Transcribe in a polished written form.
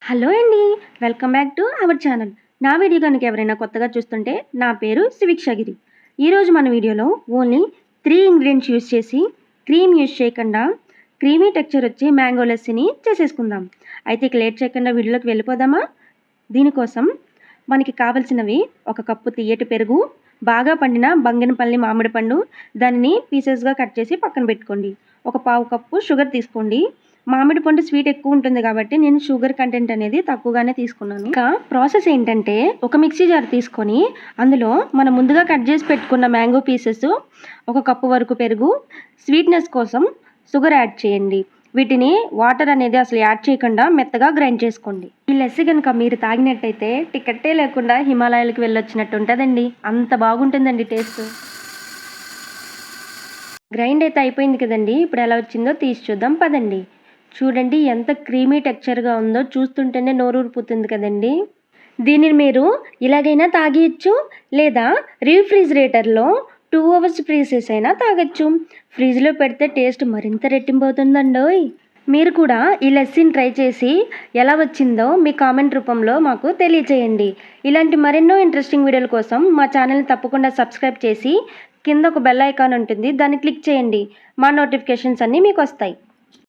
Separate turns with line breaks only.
Hello అండి. Welcome back to our channel. నా video కనుక ఎవరైనా కొత్తగా చూస్తుంటే నా పేరు సువిక్షగిరి. ఈరోజు మన వీడియోలో ఓన్లీ 3 ఇంగ్రీడియంట్స్ యూస్ చేసి క్రీమ్ యూస్ చేయకుండా క్రీమీ టెక్స్చర్ వచ్చి మ్యాంగో లస్సీని చేసేసుకుందాం. అయితే ఇక లేట్ చేయకుండా వీడియోలోకి వెళ్ళిపోదామా? దీనికోసం మనకి కావాల్సినవి 1 కప్పు తియ్యటి పెరుగు, బాగా పండిన బంగినపల్లి మామిడి పండు, దానిని పీసెస్గా కట్ చేసి పక్కన పెట్టుకోండి. 1/4 కప్పు షుగర్ తీసుకోండి. మామిడి పండు స్వీట్ ఎక్కువ ఉంటుంది కాబట్టి నేను షుగర్ కంటెంట్ అనేది తక్కువగానే తీసుకున్నాను. ఇంకా ప్రాసెస్ ఏంటంటే, ఒక మిక్సీ జార్ తీసుకొని అందులో మనం ముందుగా కట్ చేసి పెట్టుకున్న మ్యాంగో పీసెస్, 1 కప్పు వరకు పెరుగు, స్వీట్నెస్ కోసం షుగర్ యాడ్ చేయండి. వీటిని వాటర్ అనేది అసలు యాడ్ చేయకుండా మెత్తగా గ్రైండ్ చేసుకోండి. ఈ లస్సీ కనుక మీరు తాగినట్టయితే టికెట్టే లేకుండా హిమాలయాలకు వెళ్ళొచ్చినట్టు ఉంటుందండి. అంత బాగుంటుందండి టేస్ట్. గ్రైండ్ అయితే అయిపోయింది కదండి. ఇప్పుడు ఎలా వచ్చిందో తీసి చూద్దాం పదండి. చూడండి ఎంత క్రీమీ టెక్స్చర్గా ఉందో, చూస్తుంటేనే నోరూరిపోతుంది కదండి. దీనిని మీరు ఇలాగైనా తాగేయచ్చు, లేదా రీఫ్రిజిరేటర్లో 2 అవర్స్ ఫ్రీజెస్ అయినా తాగొచ్చు. ఫ్రిడ్జ్లో పెడితే టేస్ట్ మరింత రెట్టింపవుతుందండోయ్. మీరు కూడా ఈ లస్సీని ట్రై చేసి ఎలా వచ్చిందో మీ కామెంట్ రూపంలో మాకు తెలియచేయండి. ఇలాంటి మరెన్నో ఇంట్రెస్టింగ్ వీడియోల కోసం మా ఛానల్ని తప్పకుండా సబ్స్క్రైబ్ చేసి కింద ఒక బెల్ ఐకాన్ ఉంటుంది, దాన్ని క్లిక్ చేయండి. మా నోటిఫికేషన్స్ అన్నీ మీకు వస్తాయి.